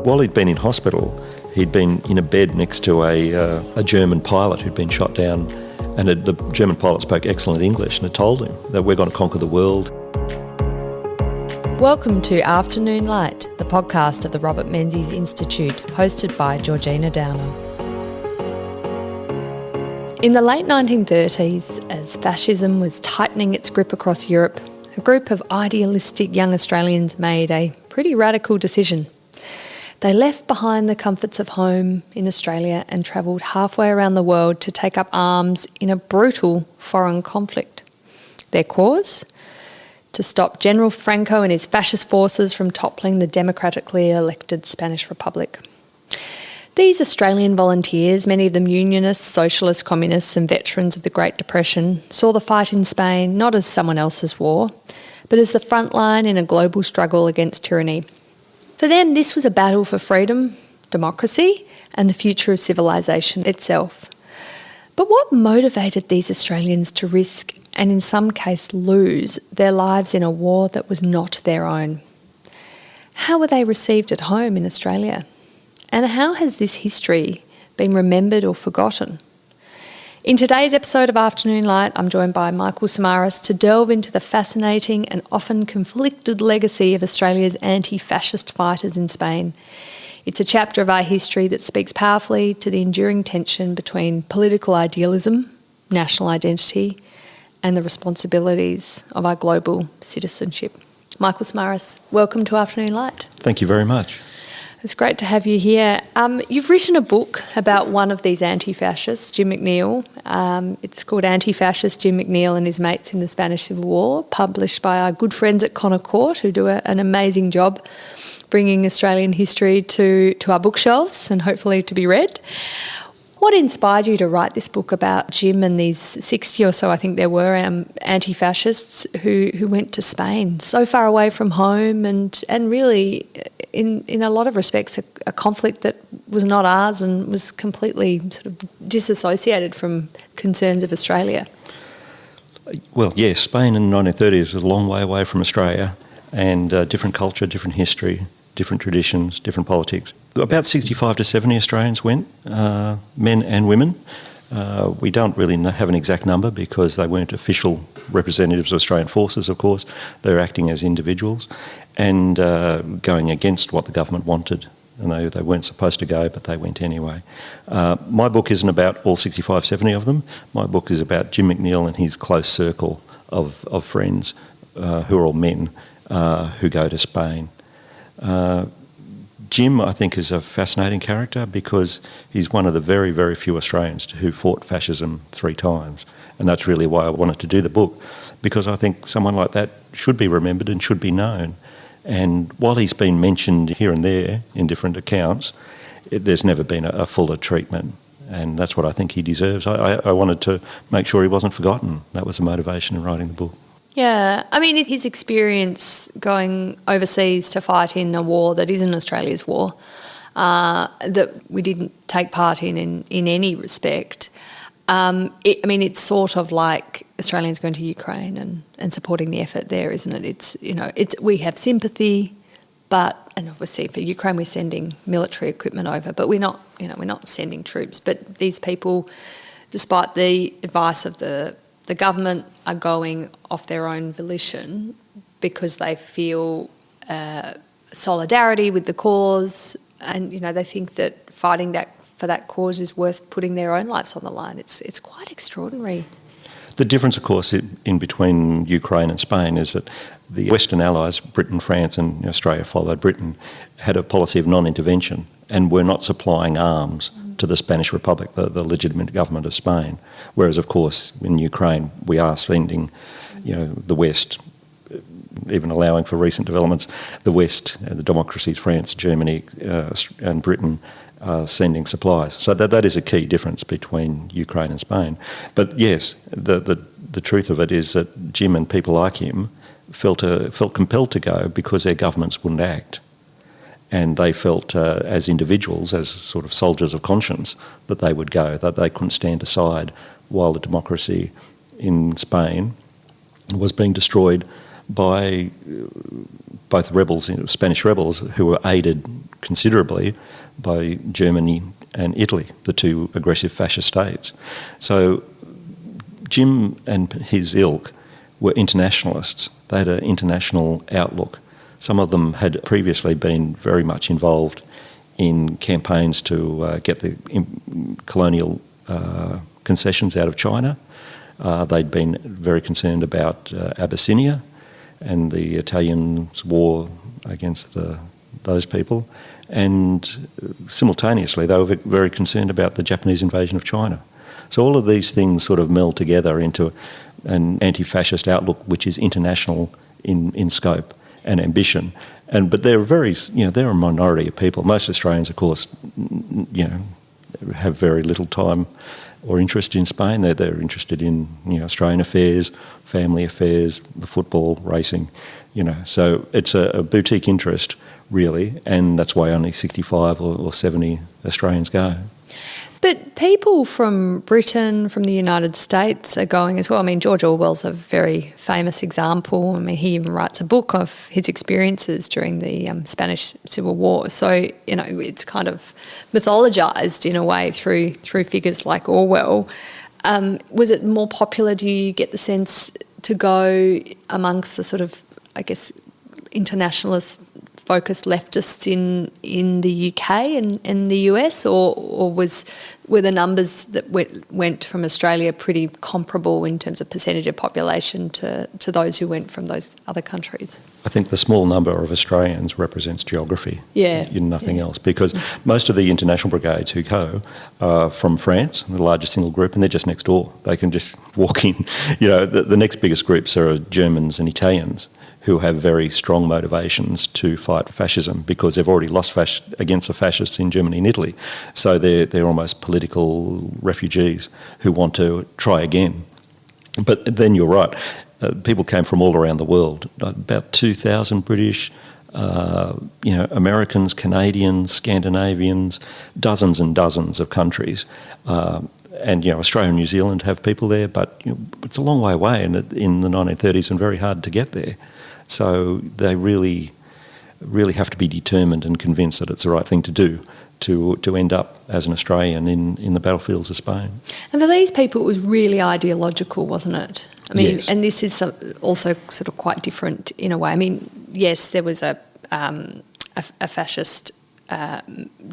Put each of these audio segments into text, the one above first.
While he'd been in hospital, he'd been in a bed next to a German pilot who'd been shot down, and the German pilot spoke excellent English and had told him that we're going to conquer the world. Welcome to Afternoon Light, the podcast of the Robert Menzies Institute, hosted by Georgina Downer. In the late 1930s, as fascism was tightening its grip across Europe, a group of idealistic young Australians made a pretty radical decision. They left behind the comforts of home in Australia and travelled halfway around the world to take up arms in a brutal foreign conflict. Their cause? To stop General Franco and his fascist forces from toppling the democratically elected Spanish Republic. These Australian volunteers, many of them unionists, socialists, communists and veterans of the Great Depression, saw the fight in Spain not as someone else's war, but as the front line in a global struggle against tyranny. For them, this was a battle for freedom, democracy and the future of civilisation itself. But what motivated these Australians to risk and in some case lose their lives in a war that was not their own? How were they received at home in Australia? And how has this history been remembered or forgotten? In today's episode of Afternoon Light, I'm joined by Michael Samaras to delve into the fascinating and often conflicted legacy of Australia's anti-fascist fighters in Spain. It's a chapter of our history that speaks powerfully to the enduring tension between political idealism, national identity, and the responsibilities of our global citizenship. Michael Samaras, welcome to Afternoon Light. Thank you very much. It's great to have you here. You've written a book about one of these anti-fascists, Jim McNeill. It's called Anti-Fascist, Jim McNeill and His Mates in the Spanish Civil War, published by our good friends at Connor Court, who do an amazing job bringing Australian history to our bookshelves and hopefully to be read. What inspired you to write this book about Jim and these 60 or so, I think there were, anti-fascists who went to Spain, so far away from home and really, in a lot of respects, a conflict that was not ours and was completely sort of disassociated from concerns of Australia? Well, yes, Spain in the 1930s was a long way away from Australia, and different culture, different history, different traditions, different politics. About 65 to 70 Australians went, men and women. We don't really have an exact number because they weren't official representatives of Australian forces, of course. They're acting as individuals and going against what the government wanted. And they weren't supposed to go, but they went anyway. My book isn't about all 65, 70 of them. My book is about Jim McNeill and his close circle of friends who are all men who go to Spain. Jim, I think, is a fascinating character because he's one of the very, very few Australians who fought fascism 3 times. And that's really why I wanted to do the book, because I think someone like that should be remembered and should be known. And while he's been mentioned here and there in different accounts, there's never been a fuller treatment. And that's what I think he deserves. I wanted to make sure he wasn't forgotten. That was the motivation in writing the book. Yeah, I mean, his experience going overseas to fight in a war that isn't Australia's war, that we didn't take part in any respect. It's sort of like Australians going to Ukraine and supporting the effort there, isn't it? We have sympathy, and obviously for Ukraine we're sending military equipment over, but we're not sending troops. But these people, despite the advice of the government, are going off their own volition because they feel solidarity with the cause, and they think that fighting for that cause is worth putting their own lives on the line. It's quite extraordinary. The difference, of course, in between Ukraine and Spain is that the Western allies, Britain, France and Australia followed Britain, had a policy of non-intervention and were not supplying arms to the Spanish Republic, the legitimate government of Spain. Whereas, of course, in Ukraine, we are sending, the West, even allowing for recent developments, the West, the democracies, France, Germany and Britain, are sending supplies. So that is a key difference between Ukraine and Spain. But yes, the truth of it is that Jim and people like him felt compelled to go because their governments wouldn't act. And they felt as individuals, as sort of soldiers of conscience, that they would go, that they couldn't stand aside while the democracy in Spain was being destroyed by both rebels, Spanish rebels, who were aided considerably by Germany and Italy, the two aggressive fascist states. So Jim and his ilk were internationalists. They had an international outlook. Some of them had previously been very much involved in campaigns to get the colonial concessions out of China. They'd been very concerned about Abyssinia and the Italians' war against those people. And simultaneously, they were very concerned about the Japanese invasion of China. So all of these things sort of meld together into an anti-fascist outlook, which is international in scope and ambition. But they're they're a minority of people. Most Australians, of course, have very little time or interest in Spain. They're interested in Australian affairs, family affairs, the football, racing. So it's a boutique interest, really, and that's why only 65 or 70 Australians go. But people from Britain, from the United States are going as well. I mean, George Orwell's a very famous example. I mean, he even writes a book of his experiences during the Spanish Civil War. So, it's kind of mythologised in a way through figures like Orwell. Was it more popular, do you get the sense, to go amongst the sort of, I guess, internationalist focused leftists in the UK and the US, or were the numbers that went from Australia pretty comparable in terms of percentage of population to those who went from those other countries? I think the small number of Australians represents geography, nothing else, because most of the international brigades who go are from France, the largest single group, and they're just next door. They can just walk in. The next biggest groups are Germans and Italians, who have very strong motivations to fight fascism because they've already lost against the fascists in Germany and Italy. So they're almost political refugees who want to try again. But then you're right, people came from all around the world, about 2,000 British, Americans, Canadians, Scandinavians, dozens and dozens of countries. And Australia and New Zealand have people there, but it's a long way away in the 1930s and very hard to get there. So they really, really have to be determined and convinced that it's the right thing to do to end up as an Australian in the battlefields of Spain. And for these people, it was really ideological, wasn't it? I mean, yes. And this is also sort of quite different in a way. I mean, yes, there was a fascist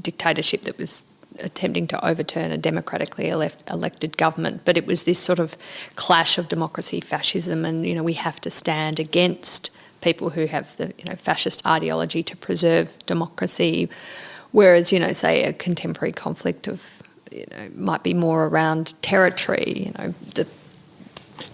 dictatorship that was attempting to overturn a democratically elected government, but it was this sort of clash of democracy, fascism, and we have to stand against people who have the fascist ideology to preserve democracy, whereas say a contemporary conflict of might be more around territory.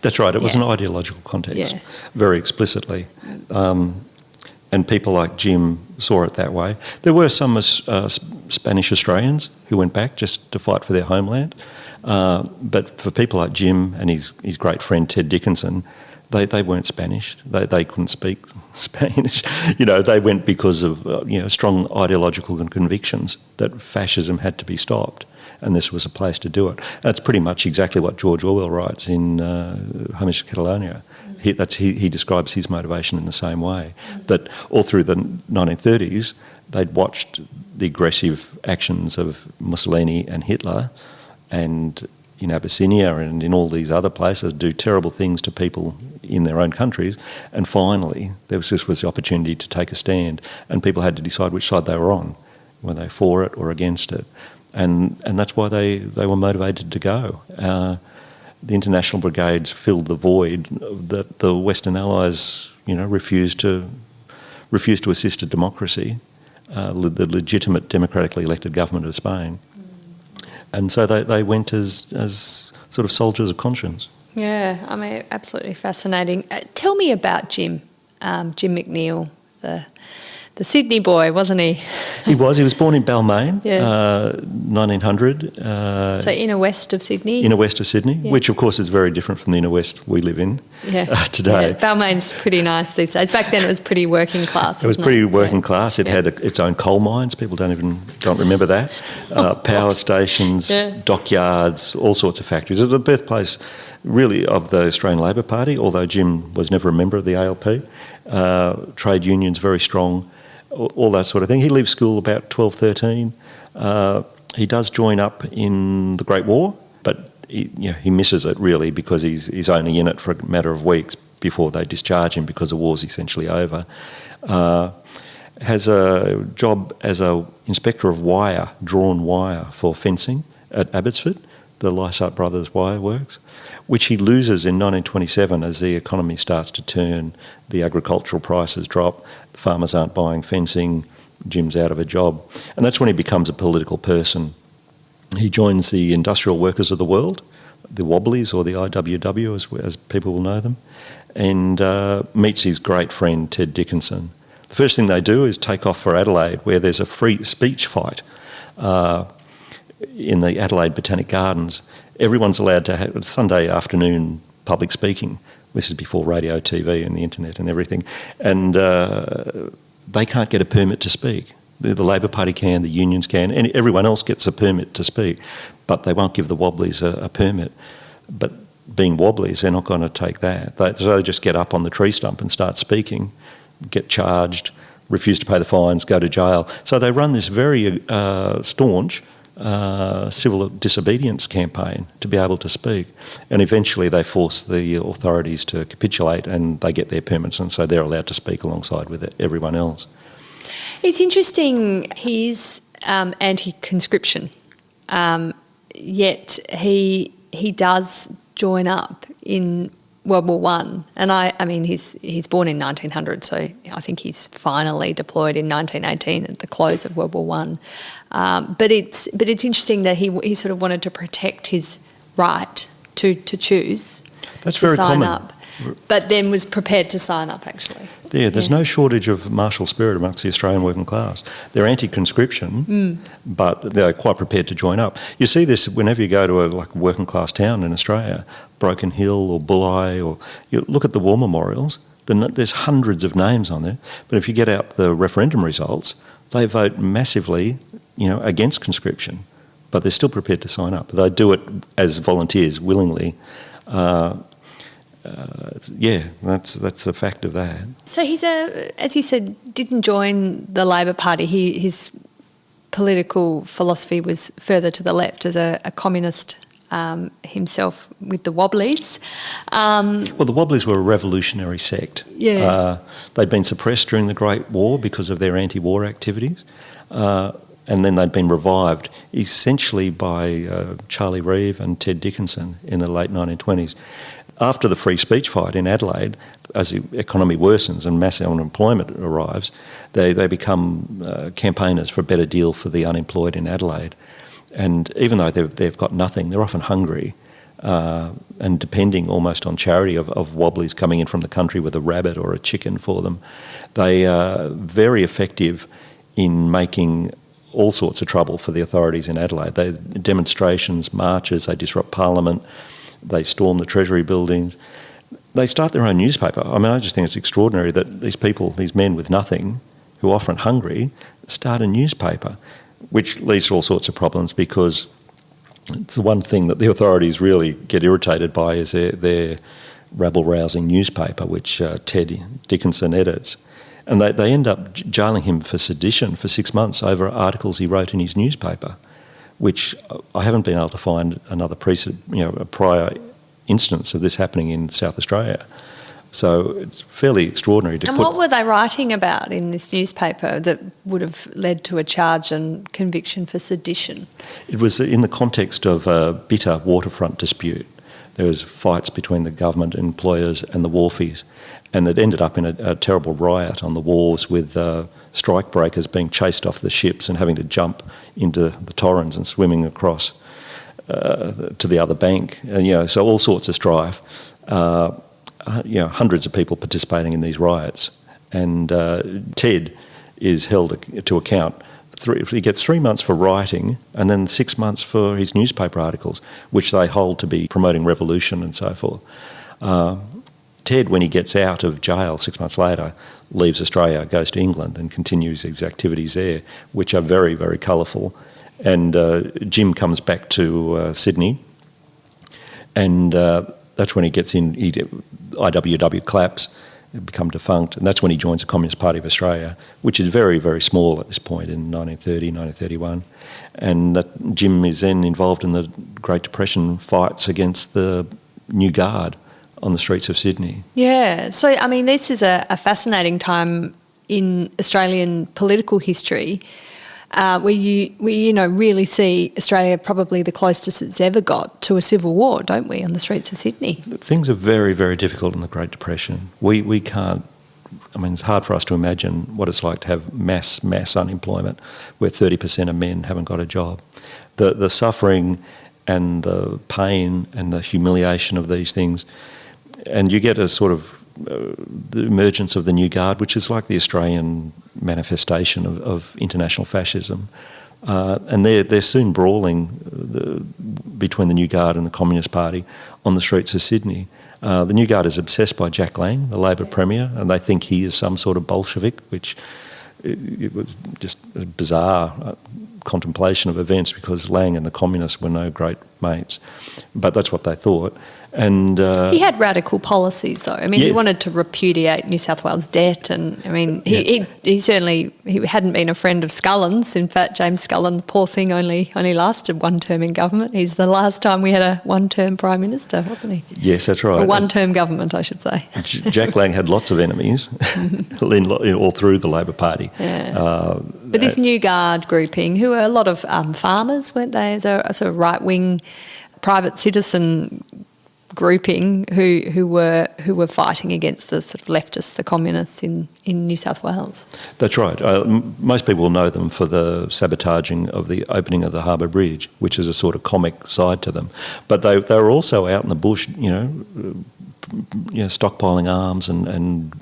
That's right. It was an ideological context, very explicitly. And people like Jim saw it that way. There were some Spanish Australians who went back just to fight for their homeland. But for people like Jim and his great friend Ted Dickinson, they weren't Spanish. They couldn't speak Spanish. They went because of strong ideological convictions that fascism had to be stopped, and this was a place to do it. That's pretty much exactly what George Orwell writes in Homage to Catalonia. He describes his motivation in the same way, that all through the 1930s they'd watched the aggressive actions of Mussolini and Hitler, and in Abyssinia and in all these other places do terrible things to people in their own countries, and finally this was the opportunity to take a stand, and people had to decide which side they were on, were they for it or against it, and that's why they were motivated to go. The international brigades filled the void that the Western Allies, refused to assist a democracy, the legitimate democratically elected government of Spain. And so they went as sort of soldiers of conscience. Yeah, I mean, absolutely fascinating. Tell me about Jim McNeill, the Sydney boy, wasn't he? He was. He was born in Balmain, 1900. So inner west of Sydney? Inner west of Sydney, which of course is very different from the inner west we live in today. Yeah. Balmain's pretty nice these days. Back then it was pretty working class, It was pretty working class. It had its own coal mines. People don't remember that. Power stations, dockyards, all sorts of factories. It was the birthplace really of the Australian Labor Party, although Jim was never a member of the ALP. Trade unions very strong. all that sort of thing. He leaves school about 12, 13. He does join up in the Great War, but he misses it really because he's only in it for a matter of weeks before they discharge him because the war's essentially over. Has a job as a inspector of wire, drawn wire for fencing at Abbotsford, the Lysart Brothers Wire Works, which he loses in 1927 as the economy starts to turn, the agricultural prices drop, the farmers aren't buying fencing, Jim's out of a job. And that's when he becomes a political person. He joins the Industrial Workers of the World, the Wobblies, or the IWW as people will know them, and meets his great friend Ted Dickinson. The first thing they do is take off for Adelaide, where there's a free speech fight in the Adelaide Botanic Gardens. Everyone's allowed to have Sunday afternoon public speaking. This is before radio, TV and the internet and everything. And they can't get a permit to speak. The Labor Party can, the unions can, and everyone else gets a permit to speak, but they won't give the Wobblies a permit. But being Wobblies, they're not going to take that. So they just get up on the tree stump and start speaking, get charged, refuse to pay the fines, go to jail. So they run this very staunch civil disobedience campaign to be able to speak. And eventually they force the authorities to capitulate and they get their permits, and so they're allowed to speak alongside with everyone else. It's interesting, he's anti-conscription, yet he does join up in World War One, and I mean he's born in 1900, so I think he's finally deployed in 1918 at the close of World War One. But it's interesting that he sort of wanted to protect his right to choose. That's to very sign common. up, but then was prepared to sign up actually. Yeah, there's no shortage of martial spirit amongst the Australian working class. They're anti-conscription, but they're quite prepared to join up. You see this whenever you go to a working class town in Australia, Broken Hill or Bulli, or you look at the war memorials, there's hundreds of names on there. But if you get out the referendum results, they vote massively, against conscription, but they're still prepared to sign up. They do it as volunteers willingly. That's a fact of that. So he's as you said, didn't join the Labor Party. His political philosophy was further to the left as a communist himself with the Wobblies. Well, the Wobblies were a revolutionary sect. Yeah. They'd been suppressed during the Great War because of their anti-war activities, and then they'd been revived essentially by Charlie Reeve and Ted Dickinson in the late 1920s. After the free speech fight in Adelaide, as the economy worsens and mass unemployment arrives, they become campaigners for a better deal for the unemployed in Adelaide. And even though they've got nothing, they're often hungry and depending almost on charity of Wobblies coming in from the country with a rabbit or a chicken for them. They are very effective in making all sorts of trouble for the authorities in Adelaide. They demonstrations, marches, they disrupt Parliament, they storm the Treasury buildings. They start their own newspaper. I mean, I just think it's extraordinary that these people, these men with nothing, who are often hungry, start a newspaper, which leads to all sorts of problems because it's the one thing that the authorities really get irritated by is their rabble-rousing newspaper, which Ted Dickinson edits. And they end up jailing him for sedition for 6 months over articles he wrote in his newspaper, which I haven't been able to find another a prior instance of this happening in South Australia. So it's fairly extraordinary to And what were they writing about in this newspaper that would have led to a charge and conviction for sedition? It was in the context of a bitter waterfront dispute. There was fights between the government employers and the wharfies, and it ended up in a terrible riot on the wharves with strike breakers being chased off the ships and having to jump into the Torrens and swimming across to the other bank. And, so all sorts of strife. Hundreds of people participating in these riots. And Ted is held to account. He gets 3 months for writing and then 6 months for his newspaper articles, which they hold to be promoting revolution and so forth. Ted, when he gets out of jail 6 months later, leaves Australia, goes to England and continues his activities there, which are very, very colourful. And Jim comes back to Sydney, and that's when he gets in. IWW claps, become defunct, and that's when he joins the Communist Party of Australia, which is very, very small at this point in 1930, 1931. And that Jim is then involved in the Great Depression fights against the New Guard on the streets of Sydney. Yeah, so I mean, this is a fascinating time in Australian political history, where you really see Australia probably the closest it's ever got to a civil war, don't we, on the streets of Sydney? Things are very, very difficult in the Great Depression. We can't, I mean, it's hard for us to imagine what it's like to have mass unemployment where 30% of men haven't got a job. The suffering and the pain and the humiliation of these things, and you get a sort of the emergence of the New Guard, which is like the Australian manifestation of international fascism. And they're soon brawling between the New Guard and the Communist Party on the streets of Sydney. The New Guard is obsessed by Jack Lang, the Labor Premier, and they think he is some sort of Bolshevik, which it was just a bizarre contemplation of events because Lang and the Communists were no great mates. But that's what they thought. And he had radical policies, though. I mean, he wanted to repudiate New South Wales debt, and I mean, he certainly hadn't been a friend of Scullin's. In fact, James Scullin, the poor thing, only lasted one term in government. He's the last time we had a one-term prime minister, wasn't he? Yes, that's right. A one-term government, I should say. Jack Lang had lots of enemies, all through the Labor Party. Yeah. But this New Guard grouping, who were a lot of farmers, weren't they? As a sort of right-wing private citizen grouping who were fighting against the sort of leftists, the communists in New South Wales. That's right. Most people know them for the sabotaging of the opening of the Harbour Bridge, which is a sort of comic side to them. But they were also out in the bush, stockpiling arms and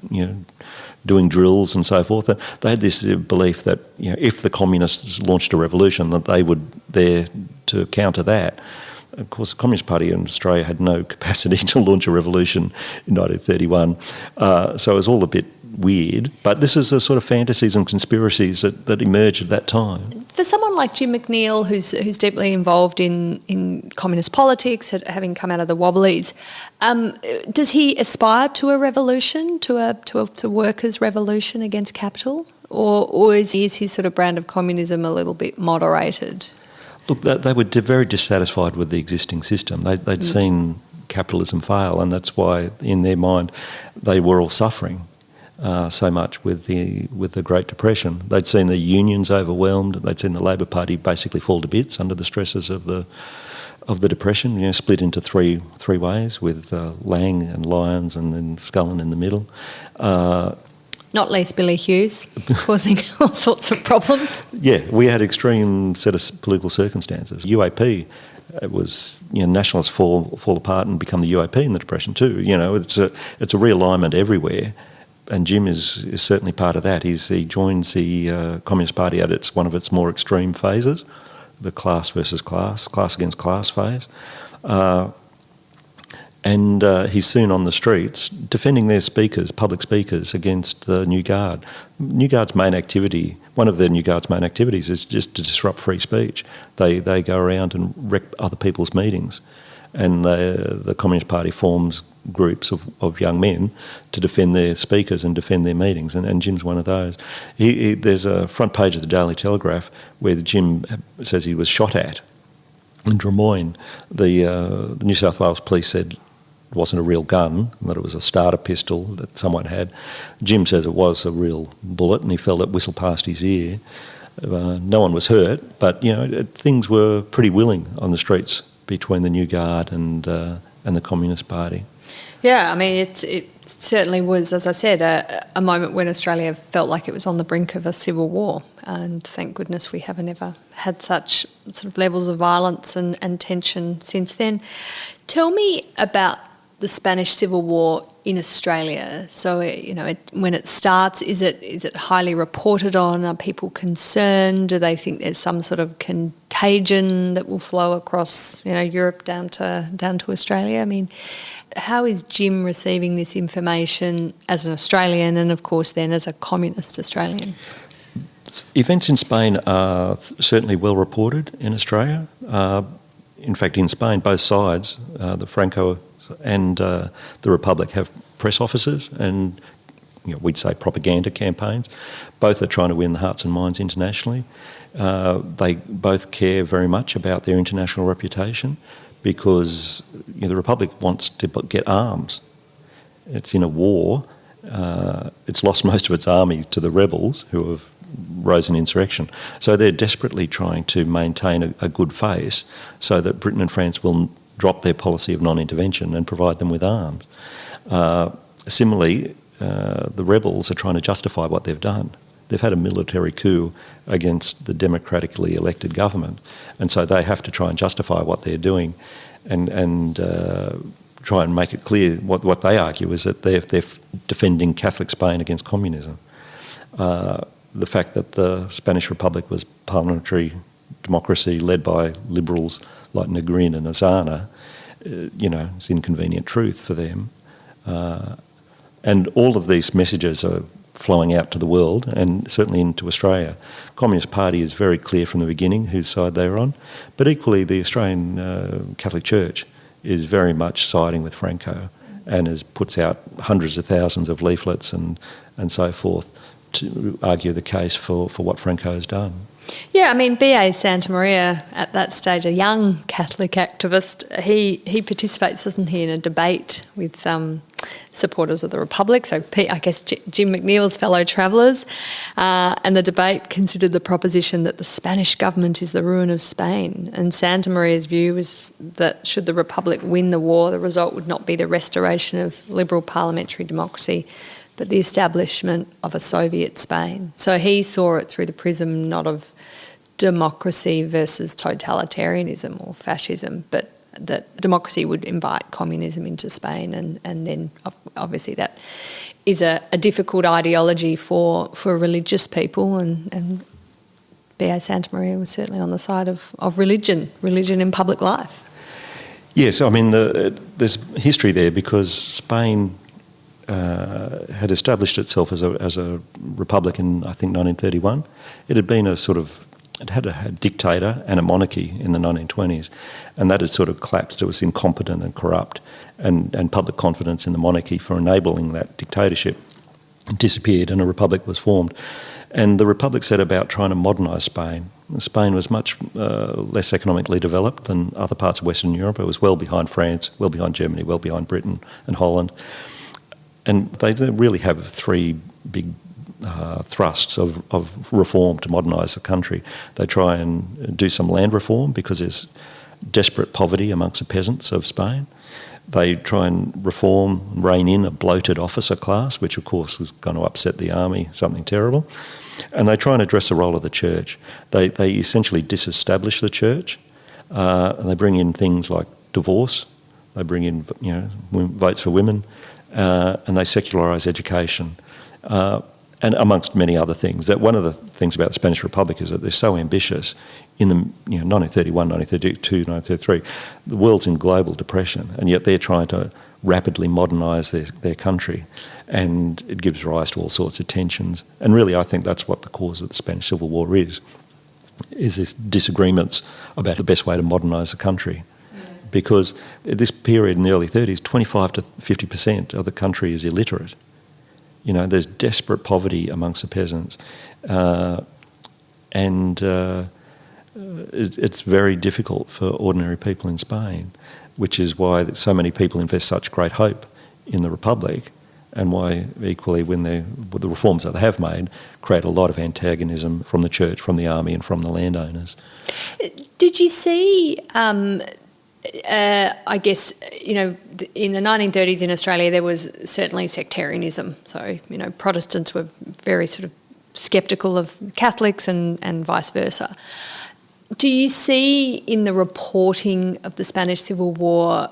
doing drills and so forth. They had this belief that if the communists launched a revolution, that they would there to counter that. Of course, the Communist Party in Australia had no capacity to launch a revolution in 1931, so it was all a bit weird. But this is the sort of fantasies and conspiracies that emerged at that time. For someone like Jim McNeill, who's deeply involved in communist politics, having come out of the Wobblies, does he aspire to a revolution, to a workers' revolution against capital, or is his sort of brand of communism a little bit moderated? Look, they were very dissatisfied with the existing system. They'd seen capitalism fail, and that's why, in their mind, they were all suffering so much with the Great Depression. They'd seen the unions overwhelmed. They'd seen the Labor Party basically fall to bits under the stresses of the Depression. Split into three ways, with Lang and Lyons and then Scullin in the middle. Not least Billy Hughes, causing all sorts of problems. Yeah, we had extreme set of political circumstances. UAP, it was nationalists fall apart and become the UAP in the Depression too. It's a realignment everywhere, and Jim is certainly part of that. He joins the Communist Party at one of its more extreme phases, the class versus class against class phase. And he's soon on the streets defending their public speakers, against the New Guard. New Guard's main activity, one of the New Guard's main activities, is just to disrupt free speech. They go around and wreck other people's meetings, and the Communist Party forms groups of young men to defend their speakers and defend their meetings, and Jim's one of those. There's a front page of the Daily Telegraph where Jim says he was shot at in Drummoyne. The New South Wales police said it wasn't a real gun, that it was a starter pistol that someone had. Jim says it was a real bullet, and he felt it whistle past his ear. No one was hurt, but things were pretty willing on the streets between the New Guard and the Communist Party. Yeah, I mean, it certainly was, as I said, a moment when Australia felt like it was on the brink of a civil war, and thank goodness we haven't ever had such sort of levels of violence and tension since then. Tell me about the Spanish Civil War in Australia. So, when it starts, is it highly reported on? Are people concerned? Do they think there's some sort of contagion that will flow across, Europe down to Australia? I mean, how is Jim receiving this information as an Australian, and of course then as a communist Australian? Events in Spain are certainly well reported in Australia. In fact, in Spain, both sides, the Franco and the Republic, have press officers, and we'd say propaganda campaigns. Both are trying to win the hearts and minds internationally. They both care very much about their international reputation because the Republic wants to get arms. It's in a war. It's lost most of its army to the rebels who have rose in insurrection. So they're desperately trying to maintain a good face so that Britain and France will drop their policy of non-intervention and provide them with arms. Similarly, the rebels are trying to justify what they've done. They've had a military coup against the democratically elected government, and so they have to try and justify what they're doing and try and make it clear what they argue is that they're defending Catholic Spain against communism. The fact that the Spanish Republic was parliamentary democracy led by liberals like Negrin and Azana, it's inconvenient truth for them. And all of these messages are flowing out to the world and certainly into Australia. Communist Party is very clear from the beginning whose side they're on, but equally the Australian Catholic Church is very much siding with Franco and puts out hundreds of thousands of leaflets and so forth to argue the case for what Franco has done. Yeah, I mean, B.A. Santamaria, at that stage, a young Catholic activist, he participates, doesn't he, in a debate with supporters of the Republic, so I guess Jim McNeill's fellow travellers, and the debate considered the proposition that the Spanish government is the ruin of Spain, and Santamaria's view was that should the Republic win the war, the result would not be the restoration of liberal parliamentary democracy, but the establishment of a Soviet Spain. So he saw it through the prism not of democracy versus totalitarianism or fascism, but that democracy would invite communism into Spain, and then obviously that is a difficult ideology for religious people, and B.A. Santamaria was certainly on the side of religion in public life. Yes, I mean, there's history there because Spain had established itself as a republic in, I think, 1931. It had been it had a dictator and a monarchy in the 1920s, and that had sort of collapsed. It was incompetent and corrupt, and public confidence in the monarchy for enabling that dictatorship disappeared and a republic was formed. And the republic set about trying to modernise Spain. Spain was much less economically developed than other parts of Western Europe. It was well behind France, well behind Germany, well behind Britain and Holland. And they really have three big thrusts of reform to modernise the country. They try and do some land reform because there's desperate poverty amongst the peasants of Spain. They try and rein in a bloated officer class, which of course is going to upset the army, something terrible. And they try and address the role of the church. They essentially disestablish the church, and they bring in things like divorce. They bring in votes for women. And they secularise education, and amongst many other things. That one of the things about the Spanish Republic is that they're so ambitious. In the 1931, 1932, 1933, the world's in global depression, and yet they're trying to rapidly modernise their country, and it gives rise to all sorts of tensions. And really, I think that's what the cause of the Spanish Civil War is this disagreements about the best way to modernise the country. Because at this period in the early 30s, 25 to 50% of the country is illiterate. There's desperate poverty amongst the peasants. And it's very difficult for ordinary people in Spain, which is why so many people invest such great hope in the Republic, and why equally when the reforms that they have made create a lot of antagonism from the church, from the army and from the landowners. Did you see... I guess, in the 1930s in Australia there was certainly sectarianism. So, Protestants were very sort of sceptical of Catholics and vice versa. Do you see in the reporting of the Spanish Civil War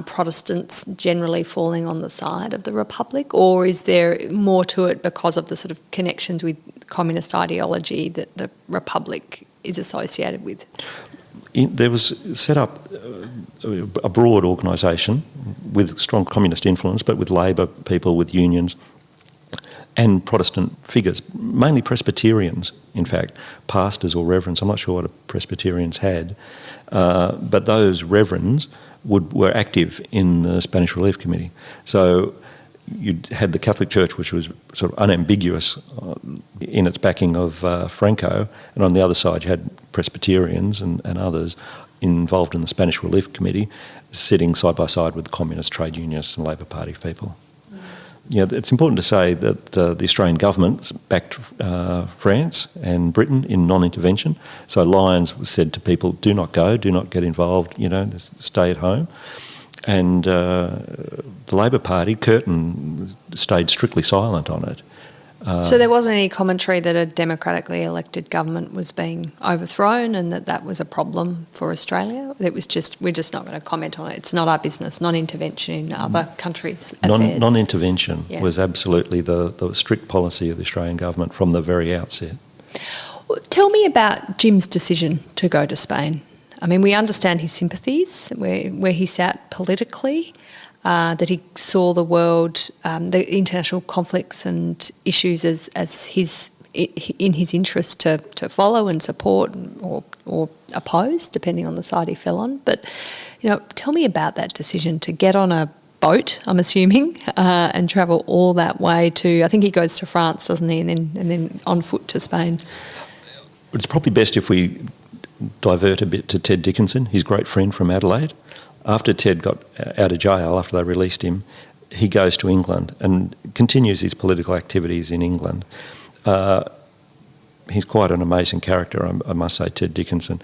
Protestants generally falling on the side of the Republic, or is there more to it because of the sort of connections with communist ideology that the Republic is associated with? There was set up a broad organisation with strong communist influence, but with Labor people, with unions, and Protestant figures, mainly Presbyterians, in fact, pastors or reverends. I'm not sure what Presbyterians had, but those reverends were active in the Spanish Relief Committee. So you had the Catholic Church, which was sort of unambiguous in its backing of Franco, and on the other side you had Presbyterians and others involved in the Spanish Relief Committee, sitting side by side with communist trade unionists and Labor Party people. Yeah, it's important to say that the Australian government backed France and Britain in non-intervention. So Lyons said to people, do not go, do not get involved, stay at home. And the Labor Party, Curtin, stayed strictly silent on it. So there wasn't any commentary that a democratically elected government was being overthrown and that was a problem for Australia? It was just, we're just not going to comment on it. It's not our business, non-intervention in other countries' affairs. Non-intervention was absolutely the strict policy of the Australian government from the very outset. Tell me about Jim's decision to go to Spain. I mean, we understand his sympathies, where he sat politically, that he saw the world, the international conflicts and issues as in his interest to follow and support or oppose, depending on the side he fell on. But, tell me about that decision to get on a boat, I'm assuming, and travel all that way to, I think he goes to France, doesn't he, and then on foot to Spain. It's probably best if we divert a bit to Ted Dickinson, his great friend from Adelaide. After Ted got out of jail, after they released him, he goes to England and continues his political activities in England. He's quite an amazing character, I must say, Ted Dickinson.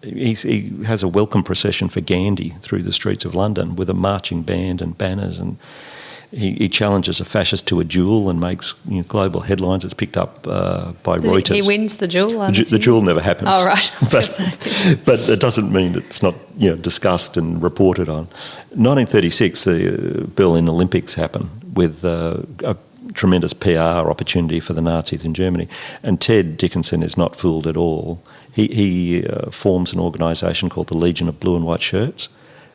He has a welcome procession for Gandhi through the streets of London with a marching band and banners, and he challenges a fascist to a duel and makes global headlines. It's picked up by Reuters. He wins the duel? The duel never happens. Oh, right. But it doesn't mean it's not discussed and reported on. 1936, the Berlin Olympics happened with a tremendous PR opportunity for the Nazis in Germany. And Ted Dickinson is not fooled at all. He forms an organisation called the Legion of Blue and White Shirts,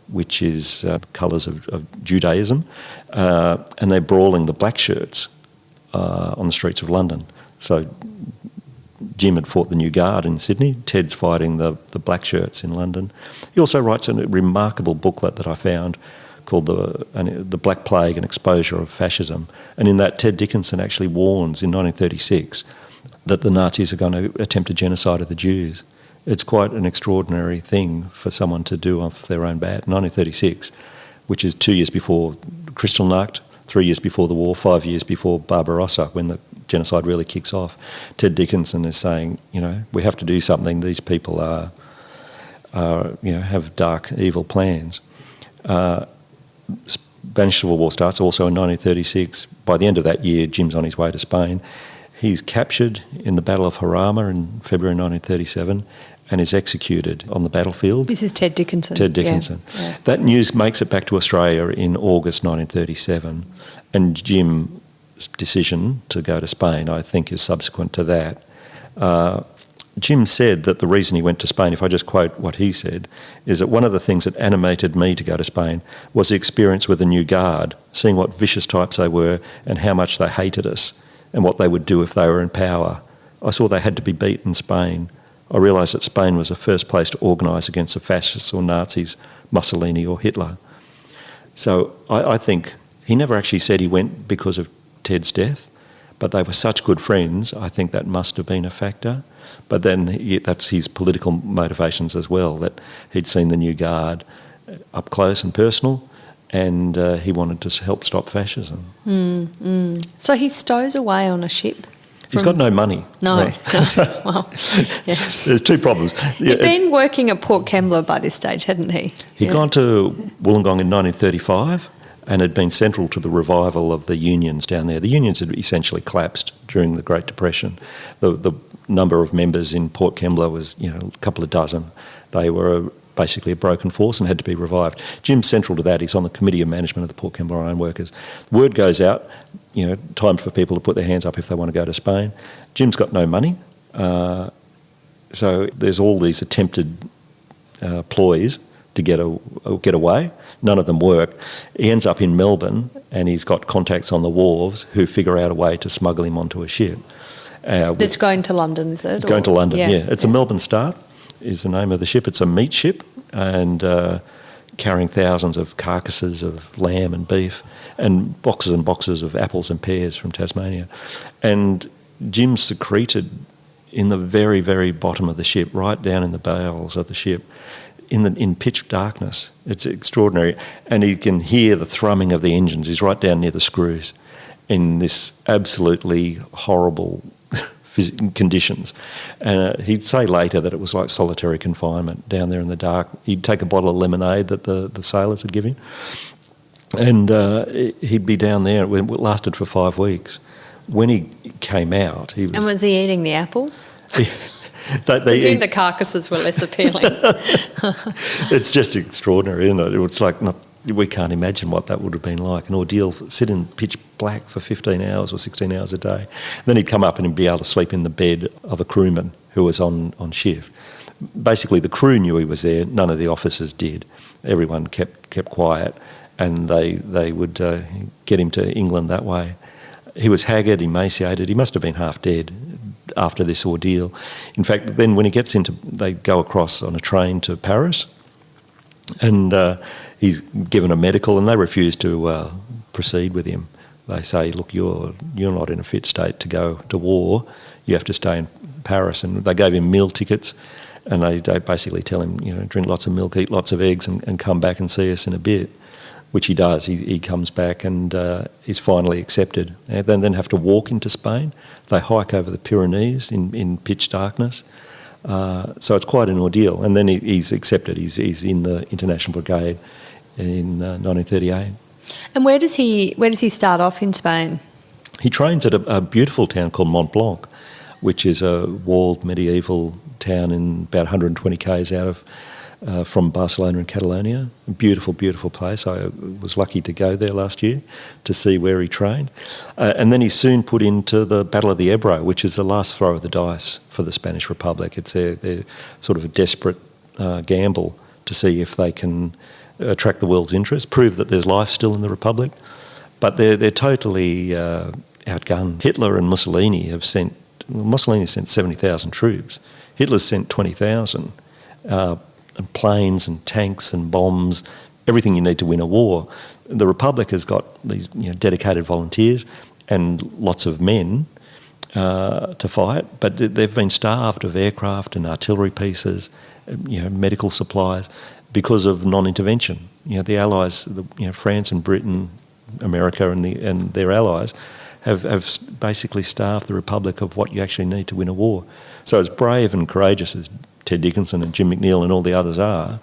which is colours of Judaism, and they're brawling the black shirts on the streets of London. So Jim had fought the New Guard in Sydney, Ted's fighting the black shirts in London. He also writes a remarkable booklet that I found called The Black Plague and Exposure of Fascism, and in that Ted Dickinson actually warns in 1936 that the Nazis are going to attempt a genocide of the Jews. It's quite an extraordinary thing for someone to do off their own bat. 1936, which is 2 years before Kristallnacht, 3 years before the war, 5 years before Barbarossa, when the genocide really kicks off. Ted Dickinson is saying, we have to do something. These people have dark, evil plans. Spanish Civil War starts also in 1936. By the end of that year, Jim's on his way to Spain. He's captured in the Battle of Jarama in February 1937 and is executed on the battlefield. This is Ted Dickinson. Ted Dickinson. Yeah. That news makes it back to Australia in August 1937, and Jim's decision to go to Spain, I think, is subsequent to that. Jim said that the reason he went to Spain, if I just quote what he said, is that one of the things that animated me to go to Spain was the experience with the New Guard, seeing what vicious types they were and how much they hated us and what they would do if they were in power. I saw they had to be beat in Spain. I realised that Spain was the first place to organise against the fascists or Nazis, Mussolini or Hitler. So I think he never actually said he went because of Ted's death, but they were such good friends, I think that must have been a factor. But then that's his political motivations as well, that he'd seen the New Guard up close and personal, and he wanted to help stop fascism. So he stows away on a ship? He's got no money. No. Right. Well, yeah. There's two problems. He'd been working at Port Kembla by this stage, hadn't he? He'd gone to Wollongong in 1935 and had been central to the revival of the unions down there. The unions had essentially collapsed during the Great Depression. The number of members in Port Kembla was, a couple of dozen. They were basically a broken force and had to be revived. Jim's central to that. He's on the Committee of Management of the Port Kembla Iron Workers. Word goes out, time for people to put their hands up if they want to go to Spain. Jim's got no money, so there's all these attempted ploys to get away. None of them work. He ends up in Melbourne and he's got contacts on the wharves who figure out a way to smuggle him onto a ship. That's going to London, is it? Going to London, yeah. It's a Melbourne Star is the name of the ship. It's a meat ship, and carrying thousands of carcasses of lamb and beef and boxes of apples and pears from Tasmania. And Jim secreted in the very, very bottom of the ship, right down in the bowels of the ship, in pitch darkness. It's extraordinary. And he can hear the thrumming of the engines. He's right down near the screws in this absolutely horrible conditions. And he'd say later that it was like solitary confinement down there in the dark. He'd take a bottle of lemonade that the sailors had given him, and he'd be down there. It lasted for 5 weeks. When he came out, he was... And was he eating the apples? I presume the carcasses were less appealing. It's just extraordinary, isn't it? It's like we can't imagine what that would have been like, an ordeal, sit in pitch black for 15 hours or 16 hours a day. Then he'd come up and he'd be able to sleep in the bed of a crewman who was on shift. Basically, the crew knew he was there, none of the officers did. Everyone kept quiet, and they would get him to England that way. He was haggard, emaciated, he must have been half dead after this ordeal. In fact, then when he gets they go across on a train to Paris, and he's given a medical, and they refuse to proceed with him. They say, look, you're not in a fit state to go to war. You have to stay in Paris. And they gave him meal tickets, and they basically tell him, drink lots of milk, eat lots of eggs, and come back and see us in a bit, which he does. He comes back and he's finally accepted. And then have to walk into Spain. They hike over the Pyrenees in pitch darkness. So it's quite an ordeal. And then he's accepted. He's in the International Brigade in 1938. And where does he start off in Spain? He trains at a beautiful town called Mont Blanc, which is a walled medieval town in about 120 k's out of from Barcelona in Catalonia. A beautiful, beautiful place. I was lucky to go there last year to see where he trained. And then he's soon put into the Battle of the Ebro, which is the last throw of the dice for the Spanish Republic. It's their sort of a desperate gamble to see if they can attract the world's interest, prove that there's life still in the Republic. But they're totally outgunned. Hitler and Mussolini sent 70,000 troops. Hitler's sent 20,000. And planes and tanks and bombs, everything you need to win a war. The Republic has got these dedicated volunteers and lots of men to fight, but they've been starved of aircraft and artillery pieces, medical supplies, because of non-intervention. The Allies, France and Britain, America and their allies have basically starved the Republic of what you actually need to win a war. So as brave and courageous as Ted Dickinson and Jim McNeill and all the others are,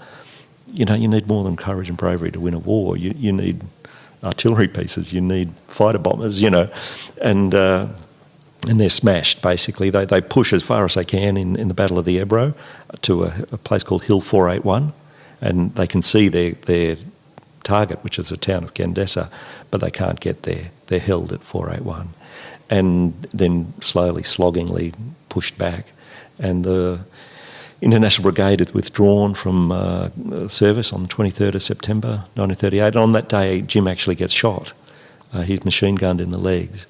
you need more than courage and bravery to win a war. You need artillery pieces, you need fighter bombers, and they're smashed, basically. They push as far as they can in the Battle of the Ebro to a place called Hill 481, and they can see their target, which is the town of Gandesa, but they can't get there. They're held at 481, and then slowly, sloggingly pushed back. And the International Brigade had withdrawn from service on the 23rd of September 1938. And on that day, Jim actually gets shot. He's machine gunned in the legs.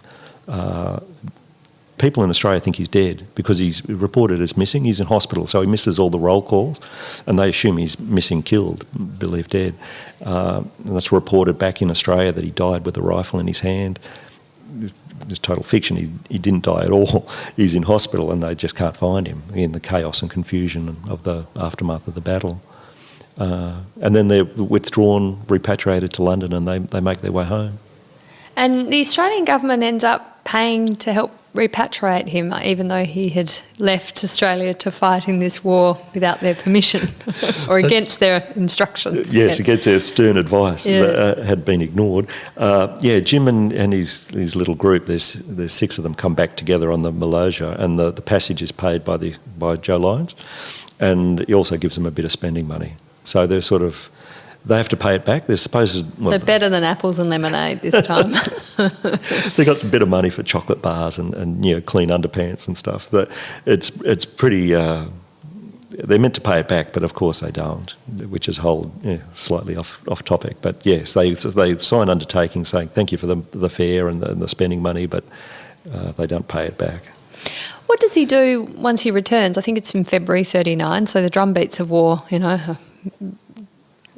People in Australia think he's dead because he's reported as missing. He's in hospital, so he misses all the roll calls, and they assume he's missing, killed, believed dead. And that's reported back in Australia that he died with a rifle in his hand. It's total fiction. He didn't die at all. He's in hospital and they just can't find him in the chaos and confusion of the aftermath of the battle. And then they're withdrawn, repatriated to London, and they make their way home. And the Australian government ends up paying to help repatriate him, even though he had left Australia to fight in this war without their permission or against their instructions. Yes, against their stern advice that had been ignored. Jim and his little group, there's 6 of them, come back together on the Malaysia, and the passage is paid by Joe Lyons, and he also gives them a bit of spending money. So they're they have to pay it back. They're supposed to... So better than apples and lemonade this time. They got some bit of money for chocolate bars and clean underpants and stuff. But it's pretty... they're meant to pay it back, but of course they don't, which is slightly off topic. But yes, they sign undertakings saying thank you for the fare and the spending money, but they don't pay it back. What does he do once he returns? I think it's in February 1939, so the drumbeats of war,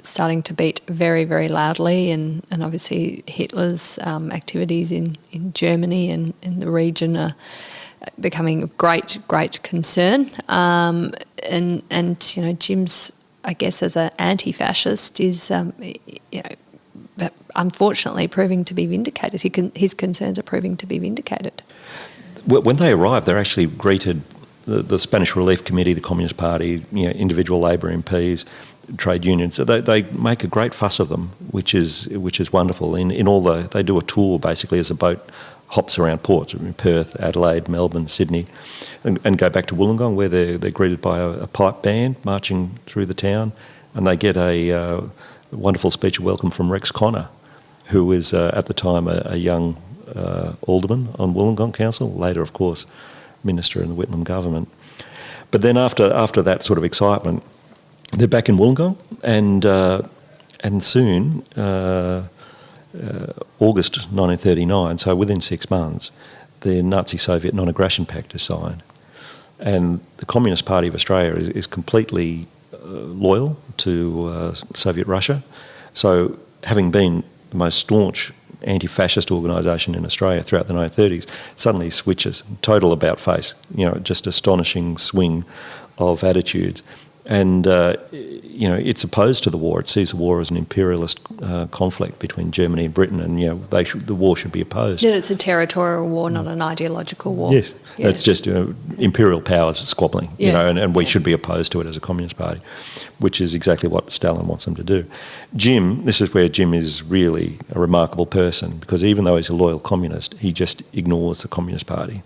starting to beat very, very loudly, and obviously Hitler's activities in Germany and in the region are becoming of great concern. And Jim's, I guess, as an anti-fascist is, unfortunately proving to be vindicated. His concerns are proving to be vindicated. When they arrived, they're actually greeted, the Spanish Relief Committee, the Communist Party, individual Labor MPs, trade unions. They make a great fuss of them, which is wonderful. They do a tour basically as a boat hops around ports, Perth, Adelaide, Melbourne, Sydney, and go back to Wollongong, where they're greeted by a pipe band marching through the town, and they get a wonderful speech of welcome from Rex Connor, who was at the time a young alderman on Wollongong Council, later, of course, minister in the Whitlam government. But then after that sort of excitement, they're back in Wollongong, and soon, August 1939, so within 6 months, the Nazi-Soviet Non-Aggression Pact is signed. And the Communist Party of Australia is completely loyal to Soviet Russia. So having been the most staunch anti-fascist organisation in Australia throughout the 1930s, suddenly switches, total about-face, just astonishing swing of attitudes. And, it's opposed to the war. It sees the war as an imperialist conflict between Germany and Britain, and, the war should be opposed. That it's a territorial war, not an ideological war. Yes, yeah. It's just imperial powers squabbling, and we should be opposed to it as a Communist Party, which is exactly what Stalin wants them to do. This is where Jim is really a remarkable person, because even though he's a loyal communist, he just ignores the Communist Party.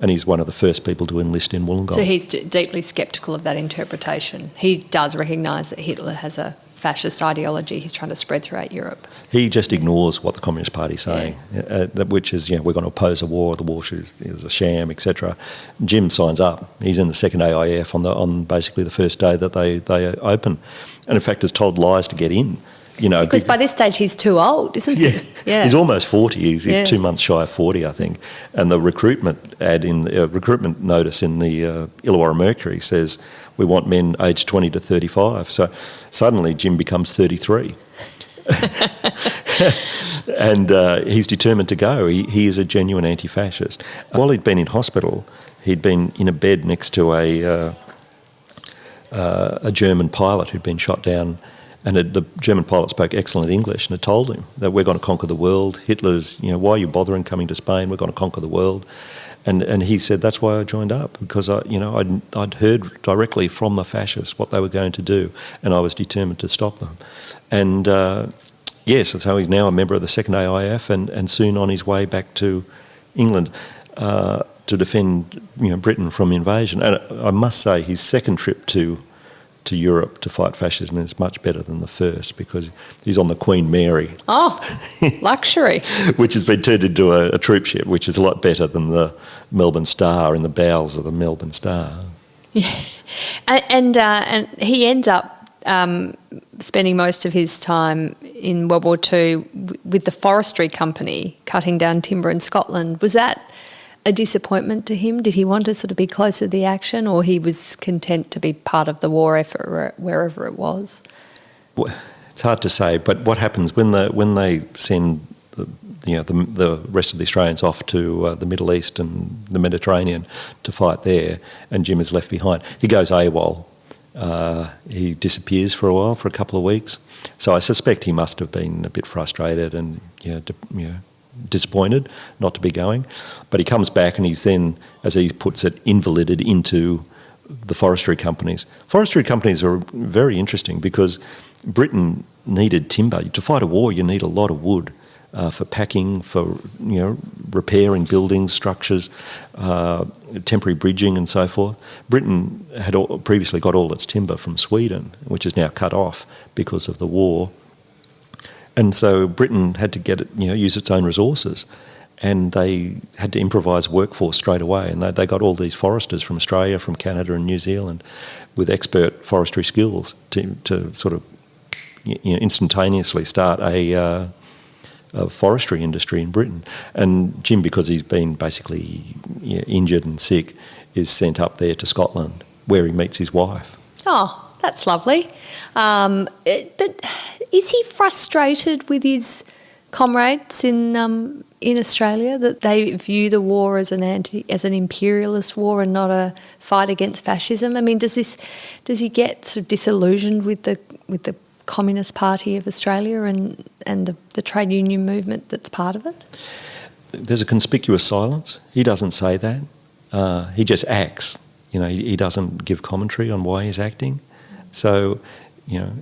And he's one of the first people to enlist in Wollongong. So he's deeply sceptical of that interpretation. He does recognise that Hitler has a fascist ideology he's trying to spread throughout Europe. He just ignores what the Communist Party is saying, which is, we're going to oppose a war is a sham, etc. Jim signs up. He's in the second AIF on basically the first day that they open. And in fact has told lies to get in. Because by this stage he's too old, isn't he? Yes, yeah. He's almost 40. He's 2 months shy of 40, I think. And the recruitment recruitment notice in the Illawarra Mercury says we want men aged 20 to 35. So suddenly Jim becomes 33. And he's determined to go. He is a genuine anti-fascist. While he'd been in hospital, he'd been in a bed next to a German pilot who'd been shot down. And the German pilot spoke excellent English and had told him that we're going to conquer the world. Hitler's, why are you bothering coming to Spain? We're going to conquer the world. And he said, that's why I joined up, because I'd heard directly from the fascists what they were going to do, and I was determined to stop them. And yes, so he's now a member of the second AIF and soon on his way back to England to defend Britain from invasion. And I must say his second trip to Europe to fight fascism is much better than the first, because he's on the Queen Mary. Oh, luxury. Which has been turned into a troop ship, which is a lot better than the Melbourne Star in the bowels of the Melbourne Star. Yeah. And he ends up spending most of his time in World War II with the forestry company cutting down timber in Scotland. Was that a disappointment to him? Did he want to sort of be closer to the action, or he was content to be part of the war effort wherever it was? Well, it's hard to say, but what happens when they send the rest of the Australians off to the Middle East and the Mediterranean to fight there, and Jim is left behind? He goes AWOL. He disappears for a while, for a couple of weeks. So I suspect he must have been a bit frustrated and disappointed not to be going. But he comes back and he's then, as he puts it, invalided into the forestry companies. Forestry companies are very interesting because Britain needed timber. To fight a war, you need a lot of wood for packing, for repairing buildings, structures, temporary bridging and so forth. Britain had previously got all its timber from Sweden, which is now cut off because of the war. And so Britain had to get it, use its own resources, and they had to improvise workforce straight away. And they got all these foresters from Australia, from Canada and New Zealand with expert forestry skills to sort of instantaneously start a forestry industry in Britain. And Jim, because he's been basically injured and sick, is sent up there to Scotland, where he meets his wife. Oh, That's lovely. But is he frustrated with his comrades in Australia, that they view the war as an imperialist war and not a fight against fascism? I mean, does he get sort of disillusioned with the Communist Party of Australia and the trade union movement that's part of it? There's a conspicuous silence. He doesn't say that. He just acts. He doesn't give commentary on why he's acting. So,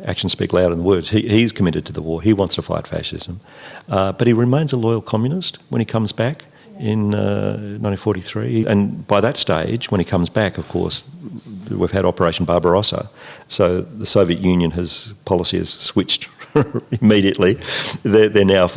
actions speak louder than words. He's committed to the war. He wants to fight fascism. But he remains a loyal communist when he comes back in 1943. And by that stage, when he comes back, of course, we've had Operation Barbarossa. So the Soviet Union policy has switched immediately. They're now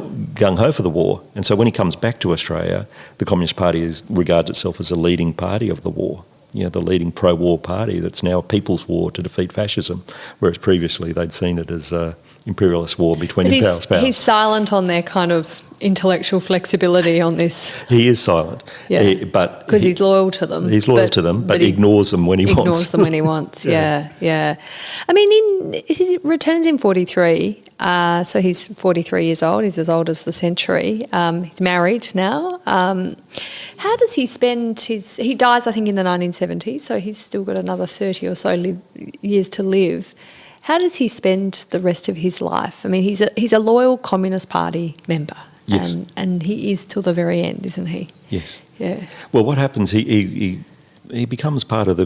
gung-ho for the war. And so when he comes back to Australia, the Communist Party regards itself as a leading party of the war. The leading pro-war party that's now a people's war to defeat fascism, whereas previously they'd seen it as an imperialist war between imperialist powers. He's silent on their kind of intellectual flexibility on this. He is silent. Yeah, because he's loyal to them. He's loyal to them, but ignores them when he wants. Ignores them when he wants, yeah. I mean, he returns in 43, so he's 43 years old. He's as old as the century. He's married now. How does he spend he dies, I think, in the 1970s, so he's still got another 30 or so years to live. How does he spend the rest of his life? I mean, he's a loyal Communist Party member. Yes. And he is till the very end, isn't he? Yes. Yeah. Well, what happens, he becomes part of the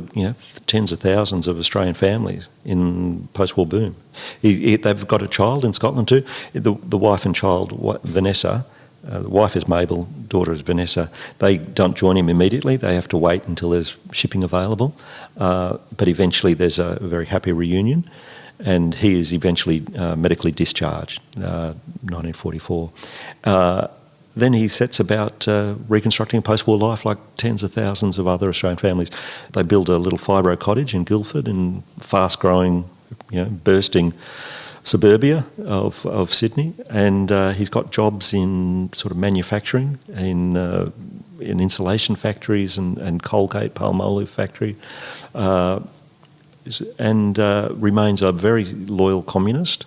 tens of thousands of Australian families in post-war boom. They've got a child in Scotland too. The wife and child, Vanessa, the wife is Mabel, daughter is Vanessa. They don't join him immediately. They have to wait until there's shipping available. But eventually there's a very happy reunion. And he is eventually medically discharged, 1944. Then he sets about reconstructing a post-war life like tens of thousands of other Australian families. They build a little fibro cottage in Guildford in fast-growing, bursting suburbia of Sydney. And he's got jobs in sort of manufacturing, in insulation factories and Colgate Palmolive factory. And remains a very loyal communist.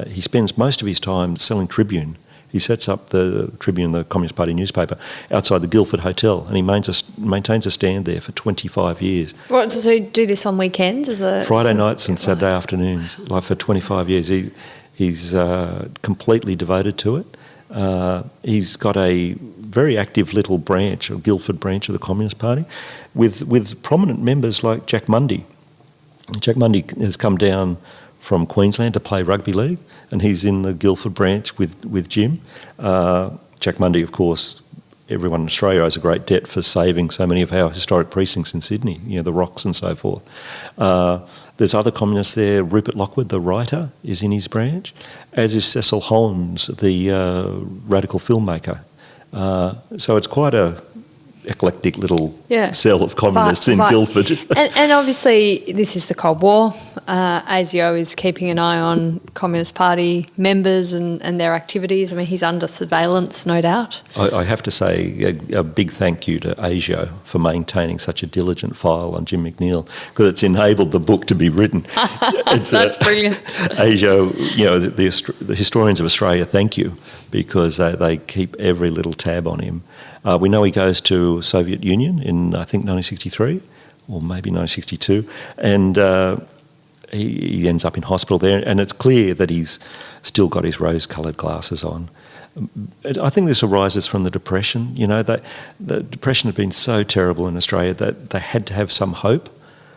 He spends most of his time selling Tribune. He sets up the Tribune, the Communist Party newspaper, outside the Guildford Hotel, and he maintains a stand there for 25 years. What, does he do this on weekends? Friday nights and Saturday afternoons, like for 25 years. He's completely devoted to it. He's got a very active little branch, a Guildford branch of the Communist Party, with prominent members like Jack Mundy. Jack Mundy has come down from Queensland to play rugby league, and he's in the Guildford branch with Jim. Jack Mundy, of course, everyone in Australia owes a great debt for saving so many of our historic precincts in Sydney, the rocks and so forth. There's other communists there. Rupert Lockwood, the writer, is in his branch, as is Cecil Holmes, the radical filmmaker. So it's quite a eclectic little cell of communists in Guildford. And obviously this is the Cold War. ASIO is keeping an eye on Communist Party members and their activities. I mean, he's under surveillance, no doubt. I have to say a big thank you to ASIO for maintaining such a diligent file on Jim McNeill, because it's enabled the book to be written. That's brilliant. ASIO, the historians of Australia, thank you, because they keep every little tab on him. We know he goes to Soviet Union in, I think, 1963 or maybe 1962, and he ends up in hospital there, and it's clear that he's still got his rose-coloured glasses on. I think this arises from the Depression. The Depression had been so terrible in Australia that they had to have some hope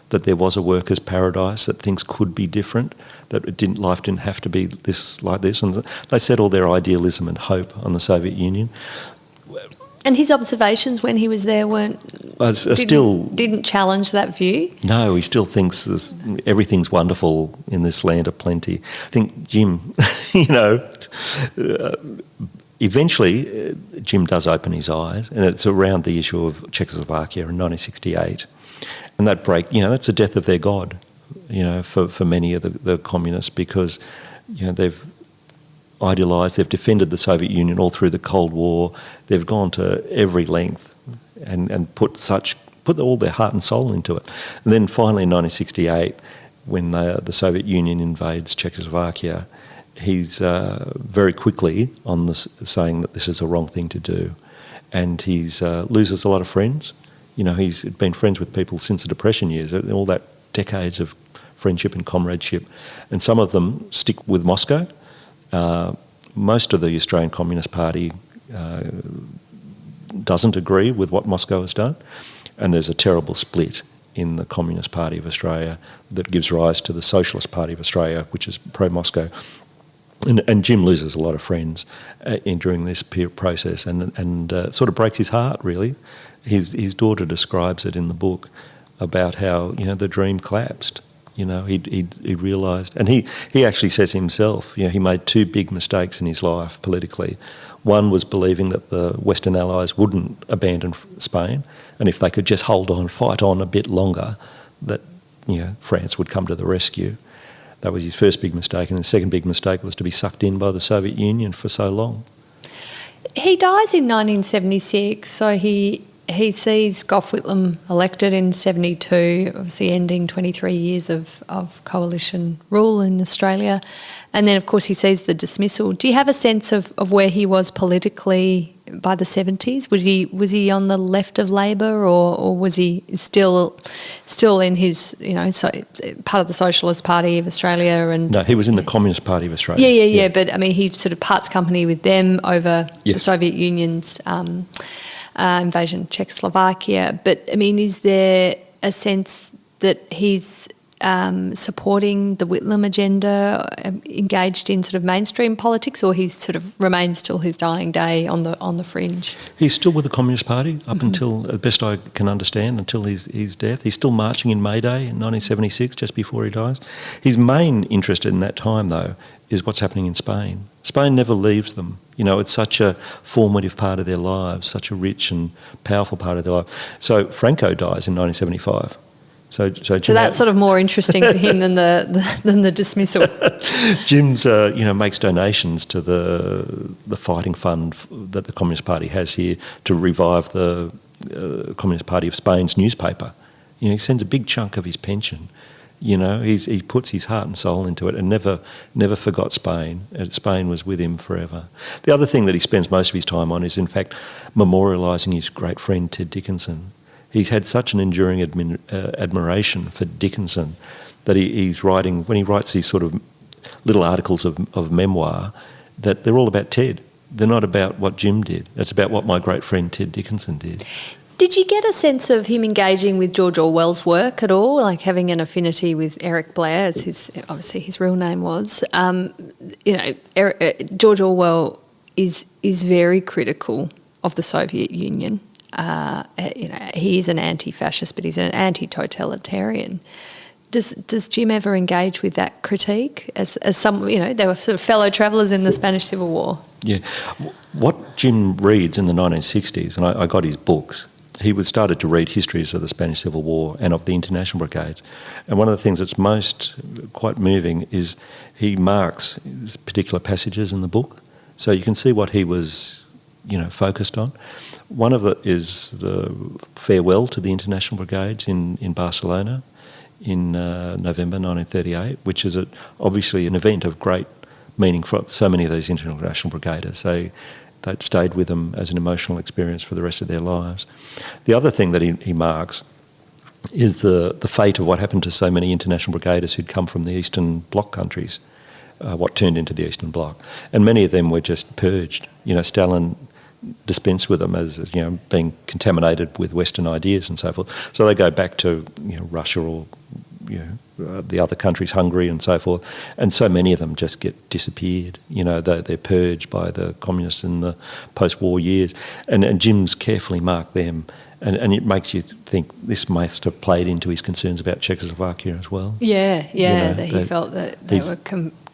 that there was a workers' paradise, that things could be different, that life didn't have to be like this, and they set all their idealism and hope on the Soviet Union. And his observations when he was there didn't challenge that view? No, he still thinks everything's wonderful in this land of plenty. I think Jim, eventually Jim does open his eyes, and it's around the issue of Czechoslovakia in 1968. And that that's the death of their god, for many of the communists, because, they've idealised, they've defended the Soviet Union all through the Cold War. They've gone to every length and put all their heart and soul into it. And then finally in 1968, when the Soviet Union invades Czechoslovakia, he's very quickly on this, saying that this is a wrong thing to do. And he's loses a lot of friends. You know, he's been friends with people since the Depression years, all that decades of friendship and comradeship. And some of them stick with Moscow. Most of the Australian Communist Party doesn't agree with what Moscow has done. And there's a terrible split in the Communist Party of Australia that gives rise to the Socialist Party of Australia, which is pro-Moscow. And Jim loses a lot of friends during this process, and sort of breaks his heart, really. His daughter describes it in the book about how, you know, the dream collapsed. You know, he realised, and he actually says himself, you know, he made two big mistakes in his life politically. One was believing that the Western Allies wouldn't abandon Spain, and if they could just hold on, fight on a bit longer, that, you know, France would come to the rescue. That was his first big mistake, and the second big mistake was to be sucked in by the Soviet Union for so long. He dies in 1976, so he sees Gough Whitlam elected in 72, obviously ending 23 years of coalition rule in Australia. And then, of course, he sees the dismissal. Do you have a sense of where he was politically by the 70s? Was he on the left of Labor, or was he still in his, you know, so part of the Socialist Party of Australia? And no, he was in the Communist Party of Australia. Yeah. But, I mean, he sort of parts company with them over the Soviet Union's invasion of Czechoslovakia. But, I mean, is there a sense that he's supporting the Whitlam agenda, engaged in sort of mainstream politics, or he's sort of remains till his dying day on the fringe? He's still with the Communist Party up until, as best I can understand, until his death. He's still marching in May Day in 1976, just before he dies. His main interest in that time, though, is what's happening in Spain. Spain never leaves them. You know, it's such a formative part of their lives, such a rich and powerful part of their life. So Franco dies in 1975. So that's sort of more interesting for him than the dismissal. Jim's makes donations to the fighting fund that the Communist Party has here to revive the Communist Party of Spain's newspaper. You know, he sends a big chunk of his pension. You know, he puts his heart and soul into it, and never forgot Spain. And Spain was with him forever. The other thing that he spends most of his time on is, in fact, memorialising his great friend Ted Dickinson. He's had such an enduring admiration for Dickinson that he's writing, when he writes these sort of little articles of memoir, that they're all about Ted. They're not about what Jim did. It's about what my great friend Ted Dickinson did. Did you get a sense of him engaging with George Orwell's work at all, like having an affinity with Eric Blair, as his real name was? George Orwell is very critical of the Soviet Union. He is an anti-fascist, but he's an anti-totalitarian. Does Jim ever engage with that critique as some, you know, they were sort of fellow travellers in the Spanish Civil War? Yeah. What Jim reads in the 1960s, and I got his books, he started to read histories of the Spanish Civil War and of the international brigades. And one of the things that's most quite moving is he marks particular passages in the book. So you can see what he was, you know, focused on. One of it is the farewell to the international brigades in Barcelona in November 1938, which is obviously an event of great meaning for so many of these international brigaders. They'd stayed with them as an emotional experience for the rest of their lives. The other thing that he marks is the fate of what happened to so many international brigaders who'd come from the Eastern Bloc countries, what turned into the Eastern Bloc. And many of them were just purged. You know, Stalin dispensed with them as, you know, being contaminated with Western ideas and so forth. So they go back to, you know, Russia or, you know, the other countries, Hungary and so forth, and so many of them just get disappeared. You know, they're purged by the communists in the post-war years, and Jim's carefully marked them, and it makes you think this must have played into his concerns about Czechoslovakia as well. Yeah, you know, that he felt that they were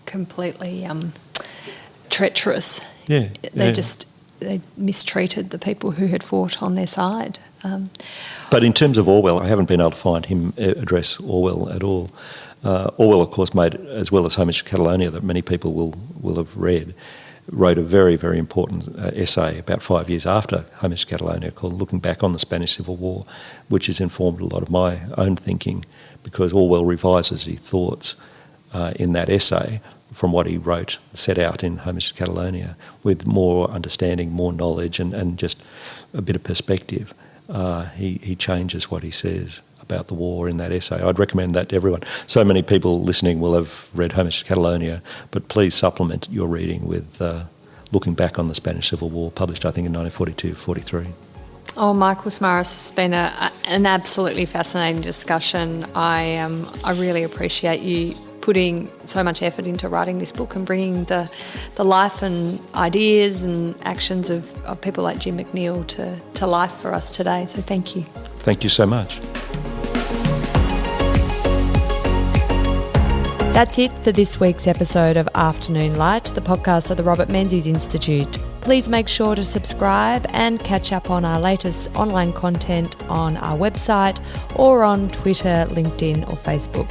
completely treacherous. Yeah, They mistreated the people who had fought on their side. But in terms of Orwell, I haven't been able to find him address Orwell at all. Orwell, of course, made, as well as Homage to Catalonia, that many people will have read. wrote a very, very important essay about 5 years after Homage to Catalonia called Looking Back on the Spanish Civil War, which has informed a lot of my own thinking, because Orwell revises his thoughts in that essay from what he wrote, set out in Homage to Catalonia, with more understanding, more knowledge, and just a bit of perspective. He changes what he says about the war in that essay. I'd recommend that to everyone. So many people listening will have read Homage to Catalonia, but please supplement your reading with Looking Back on the Spanish Civil War, published I think in 1942-43. Oh, Michael Samaras, it's been an absolutely fascinating discussion. I really appreciate you putting so much effort into writing this book and bringing the life and ideas and actions of people like Jim McNeill to life for us today. So thank you. Thank you so much. That's it for this week's episode of Afternoon Light, the podcast of the Robert Menzies Institute. Please make sure to subscribe and catch up on our latest online content on our website or on Twitter, LinkedIn or Facebook.